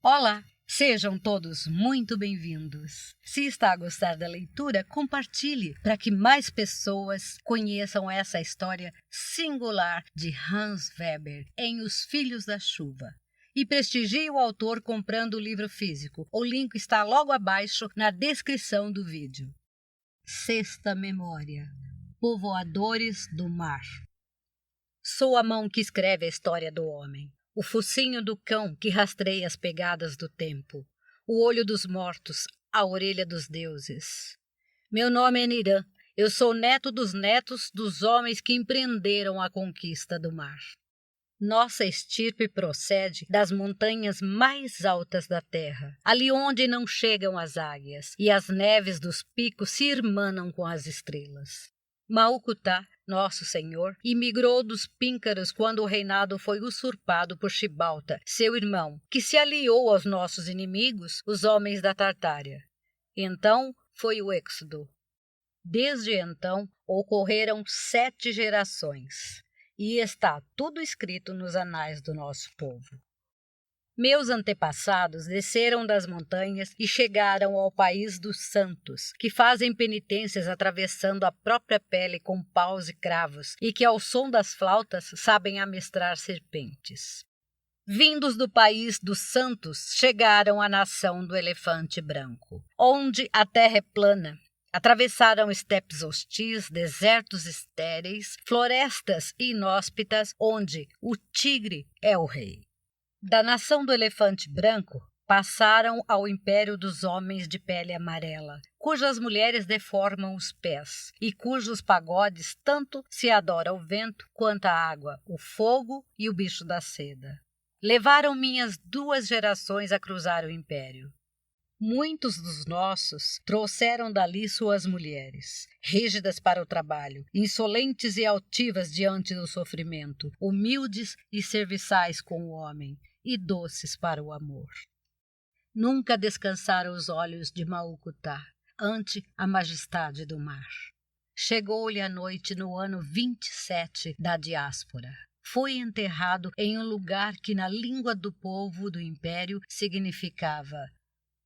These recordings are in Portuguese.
Olá, sejam todos muito bem-vindos. Se está a gostar da leitura, compartilhe para que mais pessoas conheçam essa história singular de Hans Weber em Os Filhos da Chuva. E prestigie o autor comprando o livro físico. O link está logo abaixo na descrição do vídeo. Sexta memória. Povoadores do mar. Sou a mão que escreve a história do homem. O focinho do cão que rastreia as pegadas do tempo, o olho dos mortos, a orelha dos deuses. Meu nome é Nirã, eu sou neto dos netos dos homens que empreenderam a conquista do mar. Nossa estirpe procede das montanhas mais altas da terra, ali onde não chegam as águias, e as neves dos picos se irmanam com as estrelas. Maucutá, nosso senhor, imigrou dos píncaros quando o reinado foi usurpado por Xibalta, seu irmão, que se aliou aos nossos inimigos, os homens da Tartária. Então foi o êxodo. Desde então ocorreram 7 gerações, e está tudo escrito nos anais do nosso povo. Meus antepassados desceram das montanhas e chegaram ao país dos santos, que fazem penitências atravessando a própria pele com paus e cravos, e que ao som das flautas sabem amestrar serpentes. Vindos do país dos santos, chegaram à nação do elefante branco, onde a terra é plana. Atravessaram estepes hostis, desertos estéreis, florestas inóspitas, onde o tigre é o rei. Da nação do elefante branco, passaram ao império dos homens de pele amarela, cujas mulheres deformam os pés, e cujos pagodes tanto se adora o vento quanto a água, o fogo e o bicho da seda. Levaram minhas 2 gerações a cruzar o império. Muitos dos nossos trouxeram dali suas mulheres, rígidas para o trabalho, insolentes e altivas diante do sofrimento, humildes e serviçais com o homem, e doces para o amor. Nunca descansaram os olhos de Maucutá ante a majestade do mar. Chegou-lhe a noite no ano 27 da diáspora. Foi enterrado em um lugar que na língua do povo do império significava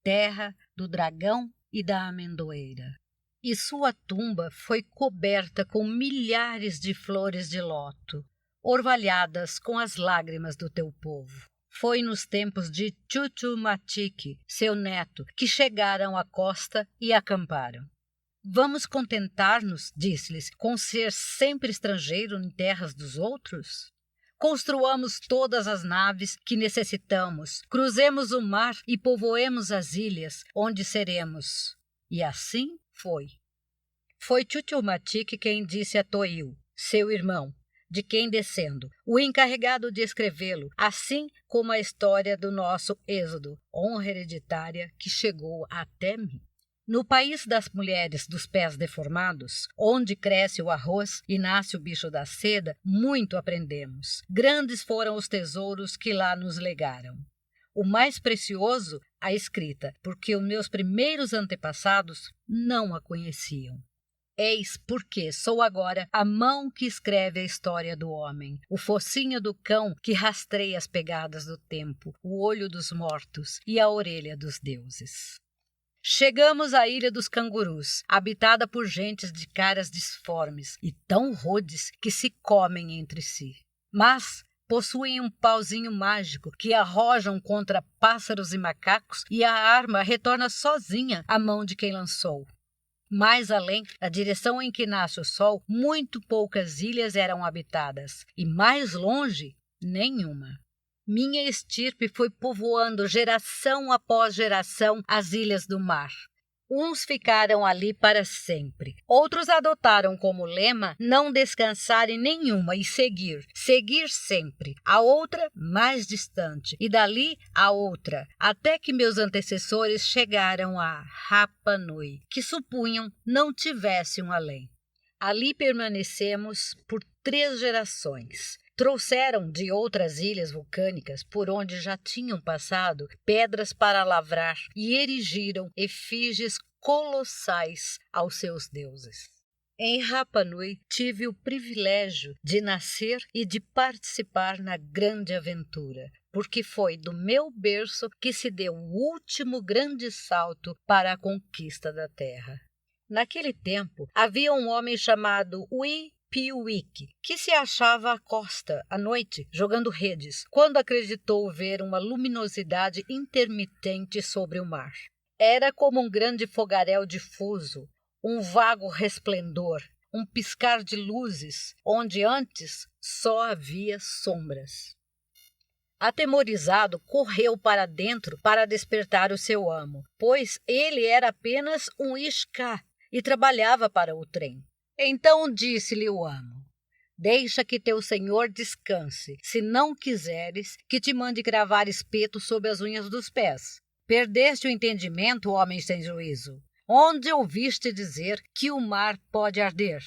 terra do dragão e da amendoeira. E sua tumba foi coberta com milhares de flores de loto, orvalhadas com as lágrimas do teu povo. Foi nos tempos de Chuchumatique, seu neto, que chegaram à costa e acamparam. Vamos contentar-nos, disse-lhes, com ser sempre estrangeiro em terras dos outros? Construamos todas as naves que necessitamos, cruzemos o mar e povoemos as ilhas, onde seremos. E assim foi. Foi Chuchumatique quem disse a Toiu, seu irmão, de quem descendo, o encarregado de escrevê-lo, assim como a história do nosso êxodo, honra hereditária que chegou até mim. No país das mulheres dos pés deformados, onde cresce o arroz e nasce o bicho da seda, muito aprendemos. Grandes foram os tesouros que lá nos legaram. O mais precioso, a escrita, porque os meus primeiros antepassados não a conheciam. Eis porque sou agora a mão que escreve a história do homem, o focinho do cão que rastreia as pegadas do tempo, o olho dos mortos e a orelha dos deuses. Chegamos à ilha dos cangurus, habitada por gentes de caras disformes e tão rudes que se comem entre si. Mas possuem um pauzinho mágico que arrojam contra pássaros e macacos, e a arma retorna sozinha à mão de quem lançou. Mais além, na direção em que nasce o sol, muito poucas ilhas eram habitadas, e mais longe, nenhuma. Minha estirpe foi povoando geração após geração as ilhas do mar. Uns ficaram ali para sempre, outros adotaram como lema não descansar em nenhuma e seguir sempre, a outra mais distante, e dali a outra, até que meus antecessores chegaram a Rapa Nui, que supunham não tivesse um além. Ali permanecemos por 3 gerações. Trouxeram de outras ilhas vulcânicas, por onde já tinham passado, pedras para lavrar e erigiram efígies colossais aos seus deuses. Em Rapa Nui tive o privilégio de nascer e de participar na grande aventura, porque foi do meu berço que se deu o último grande salto para a conquista da terra. Naquele tempo, havia um homem chamado Wee-Pee-Wee, que se achava à costa, à noite, jogando redes, quando acreditou ver uma luminosidade intermitente sobre o mar. Era como um grande fogaréu difuso, um vago resplendor, um piscar de luzes, onde antes só havia sombras. Atemorizado, correu para dentro para despertar o seu amo, pois ele era apenas um isca e trabalhava para o trem. Então disse-lhe o amo: deixa que teu senhor descanse, se não quiseres que te mande cravar espeto sob as unhas dos pés. Perdeste o entendimento, homem sem juízo? Onde ouviste dizer que o mar pode arder?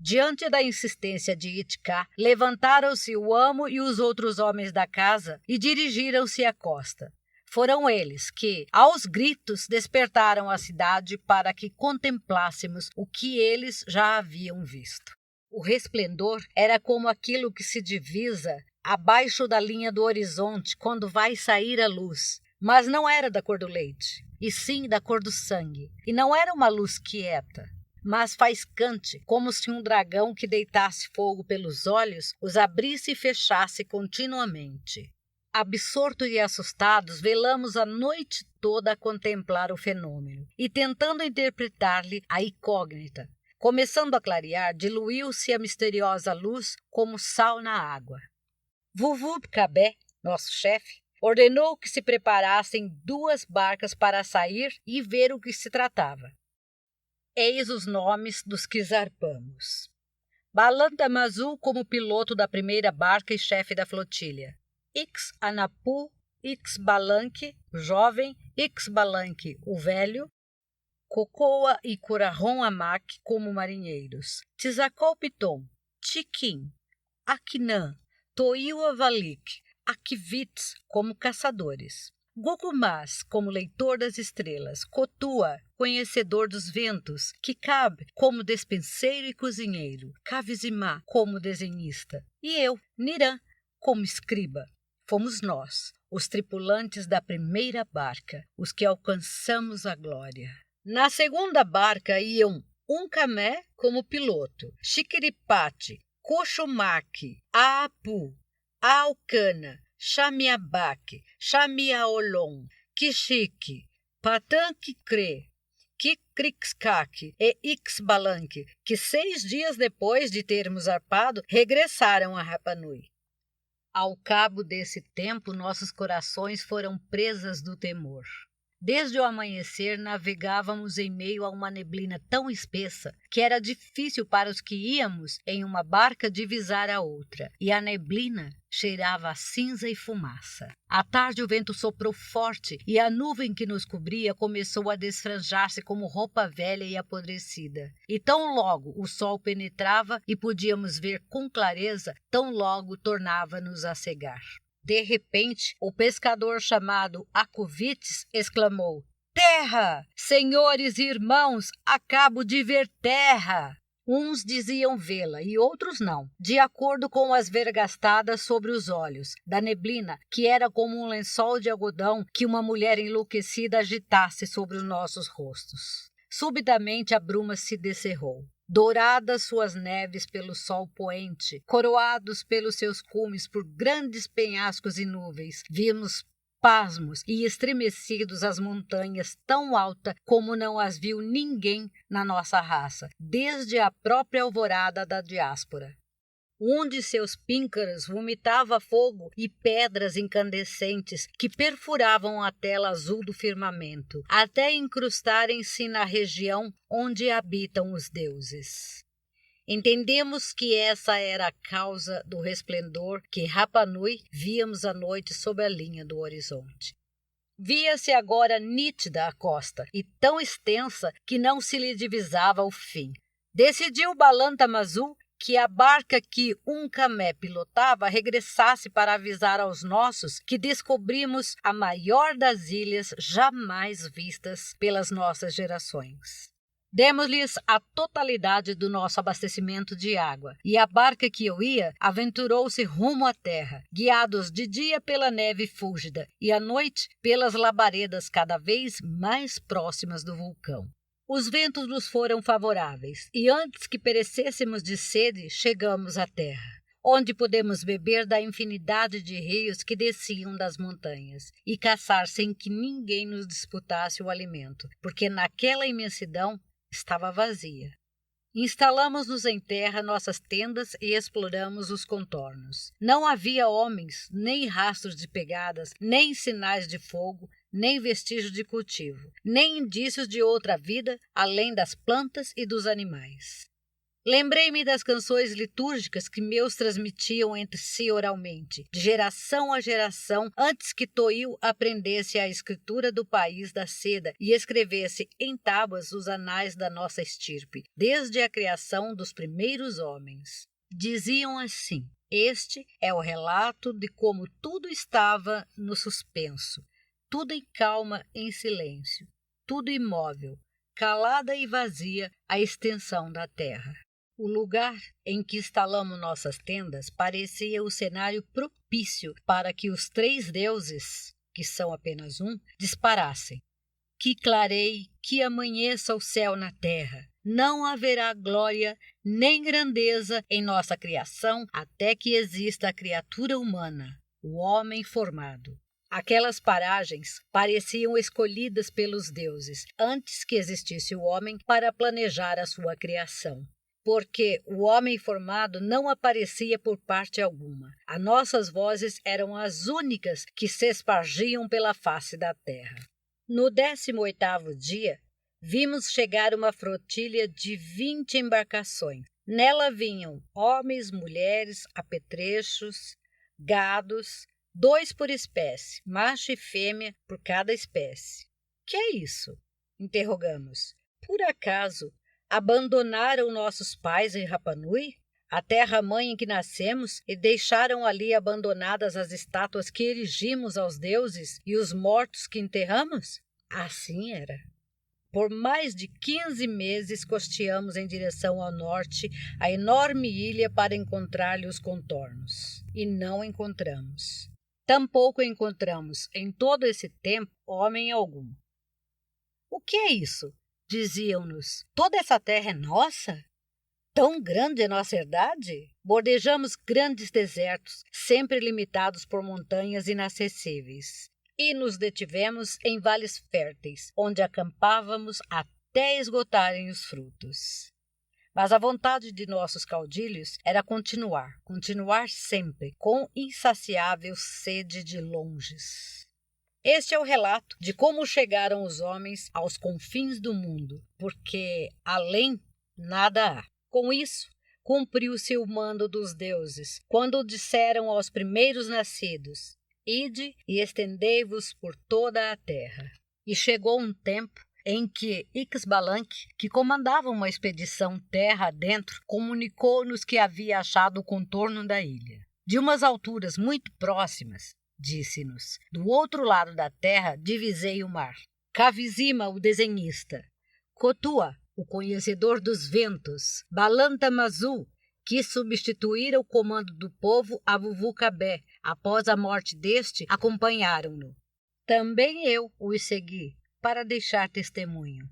Diante da insistência de Itka, levantaram-se o amo e os outros homens da casa e dirigiram-se à costa. Foram eles que, aos gritos, despertaram a cidade para que contemplássemos o que eles já haviam visto. O resplendor era como aquilo que se divisa abaixo da linha do horizonte quando vai sair a luz, mas não era da cor do leite, e sim da cor do sangue, e não era uma luz quieta, mas faiscante, como se um dragão que deitasse fogo pelos olhos os abrisse e fechasse continuamente. Absortos e assustados, velamos a noite toda a contemplar o fenômeno e tentando interpretar-lhe a incógnita. Começando a clarear, diluiu-se a misteriosa luz como sal na água. Vuvub-Cabé, nosso chefe, ordenou que se preparassem 2 barcas para sair e ver o que se tratava. Eis os nomes dos que zarpamos. Balanta-Mazu como piloto da primeira barca e chefe da flotilha. Ix-Anapu, Ix-Balanque, o jovem, Ix-Balanque, o velho, Cocoa e Curahon-Amak como marinheiros. Tizacol-Piton, Tiquim, Aquinã, Toil-Avalik, Akvitz como caçadores. Gogumás, como leitor das estrelas, Cotua, conhecedor dos ventos, Kikab, como despenseiro e cozinheiro, Kavizimá, como desenhista, e eu, Nirã, como escriba. Fomos nós, os tripulantes da primeira barca, os que alcançamos a glória. Na segunda barca iam Uncamé como piloto, Chiquiripate, Coxumaque, Aapu, Aalcana, Xamiabaque, Xamiaolon, Quixique, Patanquicré, Quicrixcaque e Ixbalanque, que 6 dias depois de termos zarpado, regressaram a Rapa Nui. Ao cabo desse tempo, nossos corações foram presas do temor. Desde o amanhecer, navegávamos em meio a uma neblina tão espessa que era difícil para os que íamos em uma barca divisar a outra, e a neblina cheirava a cinza e fumaça. À tarde o vento soprou forte e a nuvem que nos cobria começou a desfranjar-se como roupa velha e apodrecida. E tão logo o sol penetrava e podíamos ver com clareza, tão logo tornava-nos a cegar. De repente, o pescador chamado Acuvites exclamou: terra! Senhores e irmãos, acabo de ver terra! Uns diziam vê-la e outros não, de acordo com as vergastadas sobre os olhos, da neblina, que era como um lençol de algodão que uma mulher enlouquecida agitasse sobre os nossos rostos. Subitamente a bruma se descerrou. Douradas suas neves pelo sol poente, coroados pelos seus cumes por grandes penhascos e nuvens, vimos pasmos e estremecidos as montanhas tão alta como não as viu ninguém na nossa raça, desde a própria alvorada da diáspora. Um de seus píncaros vomitava fogo e pedras incandescentes que perfuravam a tela azul do firmamento, até incrustarem-se na região onde habitam os deuses. Entendemos que essa era a causa do resplendor que Rapa Nui víamos à noite sob a linha do horizonte. Via-se agora nítida a costa e tão extensa que não se lhe divisava o fim. Decidiu Balanta-Mazu que a barca que Uncamé pilotava regressasse para avisar aos nossos que descobrimos a maior das ilhas jamais vistas pelas nossas gerações. Demos-lhes a totalidade do nosso abastecimento de água, e a barca que eu ia aventurou-se rumo à terra, guiados de dia pela neve fúlgida e à noite pelas labaredas cada vez mais próximas do vulcão. Os ventos nos foram favoráveis, e antes que perecêssemos de sede, chegamos à terra, onde podemos beber da infinidade de rios que desciam das montanhas, e caçar sem que ninguém nos disputasse o alimento, porque naquela imensidão estava vazia. Instalamos-nos em terra nossas tendas e exploramos os contornos. Não havia homens, nem rastros de pegadas, nem sinais de fogo, nem vestígios de cultivo, nem indícios de outra vida além das plantas e dos animais. Lembrei-me das canções litúrgicas que meus transmitiam entre si oralmente, de geração a geração, antes que Toil aprendesse a escritura do país da seda e escrevesse em tábuas os anais da nossa estirpe, desde a criação dos primeiros homens. Diziam assim: este é o relato de como tudo estava no suspenso, tudo em calma, em silêncio, tudo imóvel, calada e vazia a extensão da terra. O lugar em que instalamos nossas tendas parecia o cenário propício para que os 3 deuses, que são apenas um, disparassem. Que clareie, que amanheça o céu na terra. Não haverá glória nem grandeza em nossa criação até que exista a criatura humana, o homem formado. Aquelas paragens pareciam escolhidas pelos deuses antes que existisse o homem para planejar a sua criação. Porque o homem formado não aparecia por parte alguma. As nossas vozes eram as únicas que se espargiam pela face da terra. No 18º dia, vimos chegar uma flotilha de 20 embarcações. Nela vinham homens, mulheres, apetrechos, gados, 2 por espécie, macho e fêmea por cada espécie. Que é isso? Interrogamos. Por acaso abandonaram nossos pais em Rapa Nui, a terra-mãe em que nascemos, e deixaram ali abandonadas as estátuas que erigimos aos deuses e os mortos que enterramos? Assim era. Por mais de 15 meses costeamos em direção ao norte a enorme ilha para encontrar-lhe os contornos. E não encontramos. Tampouco encontramos, em todo esse tempo, homem algum. O que é isso? Diziam-nos, toda essa terra é nossa? Tão grande é nossa herdade? Bordejamos grandes desertos, sempre limitados por montanhas inacessíveis. E nos detivemos em vales férteis, onde acampávamos até esgotarem os frutos. Mas a vontade de nossos caudilhos era continuar sempre, com insaciável sede de longes. Este é o relato de como chegaram os homens aos confins do mundo, porque além nada há. Com isso, cumpriu-se o mando dos deuses, quando disseram aos primeiros nascidos: ide e estendei-vos por toda a terra. E chegou um tempo em que Ixbalanque, que comandava uma expedição terra adentro, comunicou-nos que havia achado o contorno da ilha. De umas alturas muito próximas, disse-nos, do outro lado da terra divisei o mar. Kavizima, o desenhista, Kotua, o conhecedor dos ventos, Balanta Mazu, que substituíra o comando do povo a Vuvucabé, após a morte deste, acompanharam-no. Também eu os segui, para deixar testemunho.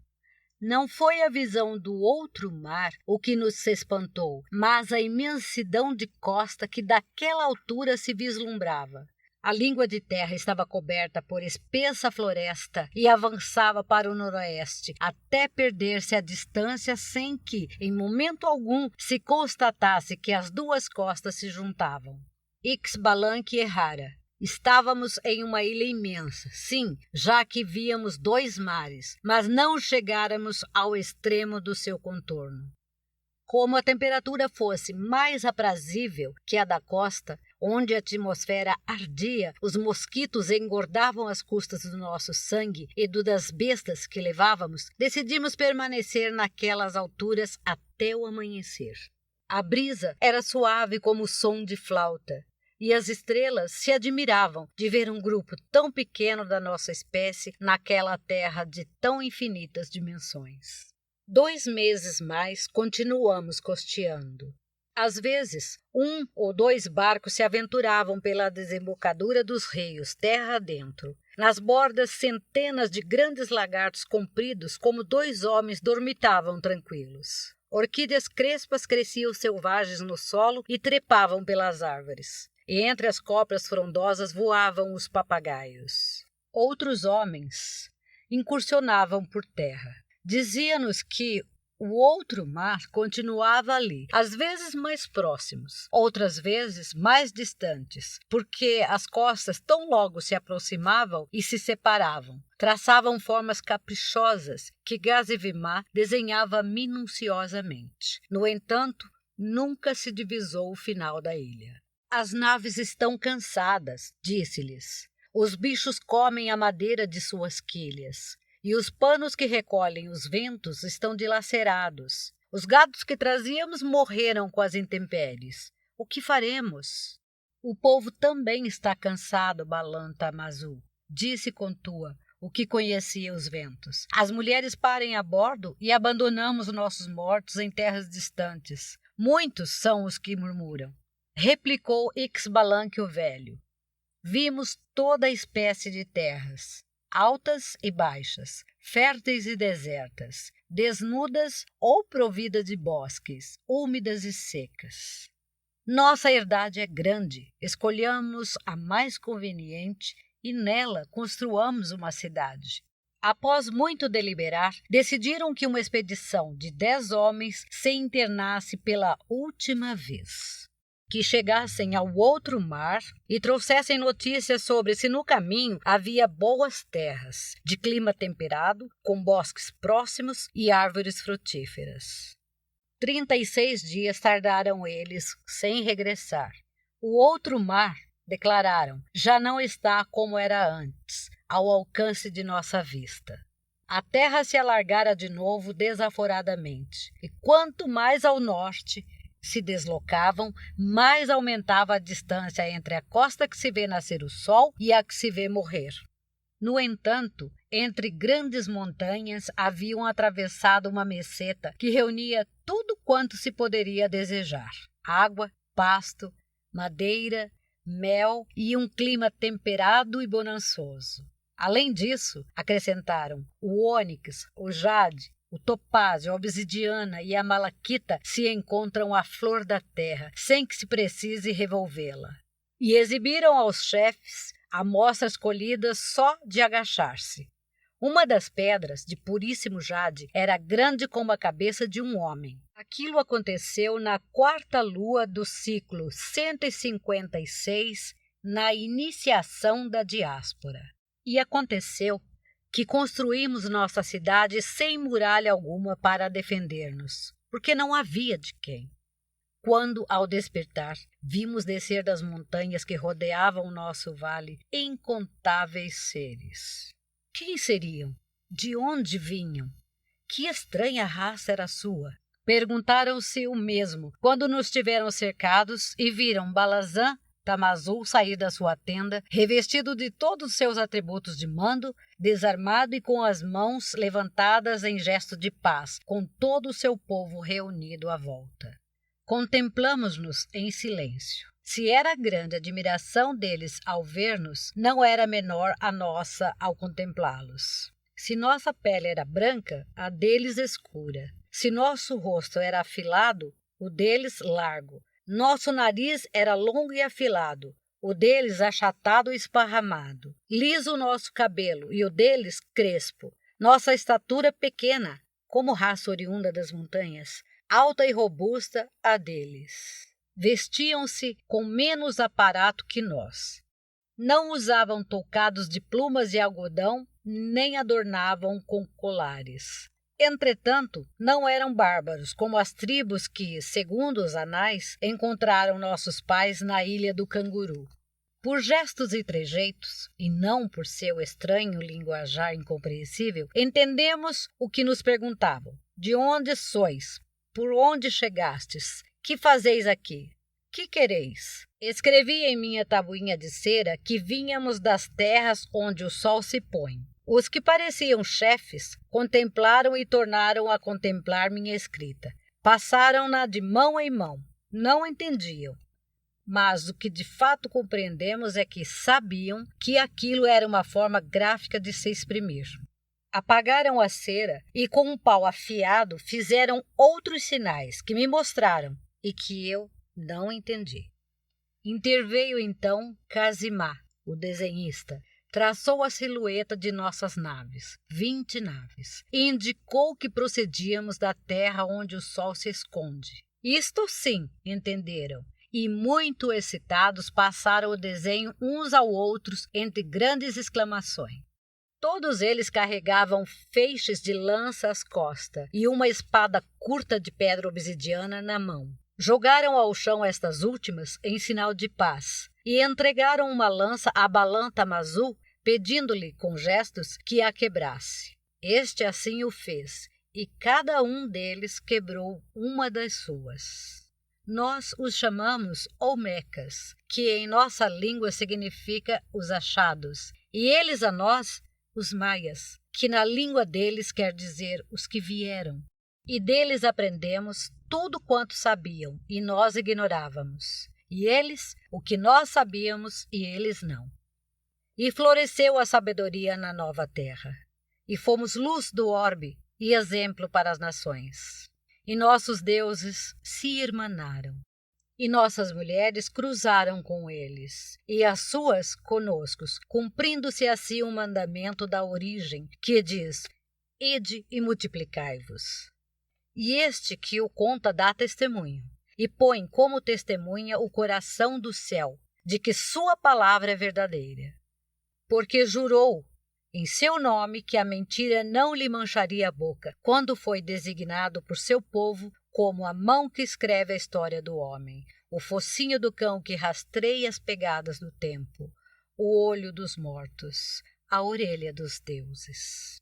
Não foi a visão do outro mar o que nos espantou, mas a imensidão de costa que daquela altura se vislumbrava. A língua de terra estava coberta por espessa floresta e avançava para o noroeste, até perder-se a distância sem que, em momento algum, se constatasse que as 2 costas se juntavam. Ixbalanque errara. Estávamos em uma ilha imensa, sim, já que víamos 2 mares, mas não chegáramos ao extremo do seu contorno. Como a temperatura fosse mais aprazível que a da costa, onde a atmosfera ardia, os mosquitos engordavam as custas do nosso sangue e do das bestas que levávamos, decidimos permanecer naquelas alturas até o amanhecer. A brisa era suave como o som de flauta, e as estrelas se admiravam de ver um grupo tão pequeno da nossa espécie naquela terra de tão infinitas dimensões. 2 meses mais continuamos costeando. Às vezes, 1 ou 2 barcos se aventuravam pela desembocadura dos rios, terra adentro. Nas bordas, centenas de grandes lagartos compridos, como 2 homens, dormitavam tranquilos. Orquídeas crespas cresciam selvagens no solo e trepavam pelas árvores. E entre as cobras frondosas voavam os papagaios. Outros homens incursionavam por terra. Dizia-nos que o outro mar continuava ali, às vezes mais próximos, outras vezes mais distantes, porque as costas tão logo se aproximavam e se separavam. Traçavam formas caprichosas que Gazivimá desenhava minuciosamente. No entanto, nunca se divisou o final da ilha. As naves estão cansadas, disse-lhes. Os bichos comem a madeira de suas quilhas. E os panos que recolhem os ventos estão dilacerados. Os gados que trazíamos morreram com as intempéries. O que faremos? O povo também está cansado, Balanta Mazu, disse Contua, o que conhecia os ventos. As mulheres parem a bordo e abandonamos nossos mortos em terras distantes. Muitos são os que murmuram. Replicou Ixbalanque o velho. Vimos toda a espécie de terras. Altas e baixas, férteis e desertas, desnudas ou providas de bosques, úmidas e secas. Nossa herdade é grande, escolhamos a mais conveniente e nela construamos uma cidade. Após muito deliberar, decidiram que uma expedição de 10 homens se internasse pela última vez. Que chegassem ao outro mar e trouxessem notícias sobre se no caminho havia boas terras, de clima temperado, com bosques próximos e árvores frutíferas. 36 dias tardaram eles sem regressar. O outro mar, declararam, já não está como era antes, ao alcance de nossa vista. A terra se alargara de novo desaforadamente, e quanto mais ao norte se deslocavam, mais aumentava a distância entre a costa que se vê nascer o sol e a que se vê morrer. No entanto, entre grandes montanhas haviam atravessado uma meseta que reunia tudo quanto se poderia desejar: água, pasto, madeira, mel e um clima temperado e bonançoso. Além disso, acrescentaram, o ônix, o jade, o topázio, a obsidiana e a malaquita se encontram à flor da terra, sem que se precise revolvê-la. E exibiram aos chefes amostras colhidas só de agachar-se. Uma das pedras, de puríssimo jade, era grande como a cabeça de um homem. Aquilo aconteceu na 4ª lua do ciclo 156, na iniciação da diáspora. E aconteceu que construímos nossa cidade sem muralha alguma para defender-nos, porque não havia de quem. Quando, ao despertar, vimos descer das montanhas que rodeavam o nosso vale incontáveis seres. Quem seriam? De onde vinham? Que estranha raça era a sua? Perguntaram-se o mesmo quando nos tiveram cercados e viram Balazan Tamazu sair da sua tenda, revestido de todos os seus atributos de mando, desarmado e com as mãos levantadas em gesto de paz, com todo o seu povo reunido à volta. Contemplamos-nos em silêncio. Se era grande a admiração deles ao ver-nos, não era menor a nossa ao contemplá-los. Se nossa pele era branca, a deles escura. Se nosso rosto era afilado, o deles largo. Nosso nariz era longo e afilado, o deles achatado e esparramado. Liso o nosso cabelo e o deles crespo. Nossa estatura pequena, como raça oriunda das montanhas, alta e robusta a deles. Vestiam-se com menos aparato que nós. Não usavam toucados de plumas de algodão, nem adornavam com colares. Entretanto, não eram bárbaros, como as tribos que, segundo os anais, encontraram nossos pais na ilha do Canguru. Por gestos e trejeitos, e não por seu estranho linguajar incompreensível, entendemos o que nos perguntavam. De onde sois? Por onde chegastes? Que fazeis aqui? Que quereis? Escrevi em minha tabuinha de cera que vínhamos das terras onde o sol se põe. Os que pareciam chefes contemplaram e tornaram a contemplar minha escrita. Passaram-na de mão em mão. Não entendiam. Mas o que de fato compreendemos é que sabiam que aquilo era uma forma gráfica de se exprimir. Apagaram a cera e com um pau afiado fizeram outros sinais que me mostraram e que eu não entendi. Interveio então Casimá, o desenhista, traçou a silhueta de nossas naves, 20 naves, e indicou que procedíamos da terra onde o sol se esconde. Isto sim, entenderam, e muito excitados passaram o desenho uns aos outros entre grandes exclamações. Todos eles carregavam feixes de lança às costas e uma espada curta de pedra obsidiana na mão. Jogaram ao chão estas últimas em sinal de paz e entregaram uma lança a Balanta-Mazu, pedindo-lhe com gestos que a quebrasse. Este assim o fez, e cada um deles quebrou uma das suas. Nós os chamamos Olmecas, que em nossa língua significa os achados, e eles a nós, os maias, que na língua deles quer dizer os que vieram. E deles aprendemos tudo quanto sabiam, e nós ignorávamos. E eles, o que nós sabíamos, e eles não. E floresceu a sabedoria na nova terra. E fomos luz do orbe e exemplo para as nações. E nossos deuses se irmanaram. E nossas mulheres cruzaram com eles, e as suas conosco, cumprindo-se assim o mandamento da origem, que diz: Ide e multiplicai-vos. E este que o conta dá testemunho, e põe como testemunha o coração do céu, de que sua palavra é verdadeira. Porque jurou em seu nome que a mentira não lhe mancharia a boca, quando foi designado por seu povo como a mão que escreve a história do homem, o focinho do cão que rastreia as pegadas do tempo, o olho dos mortos, a orelha dos deuses.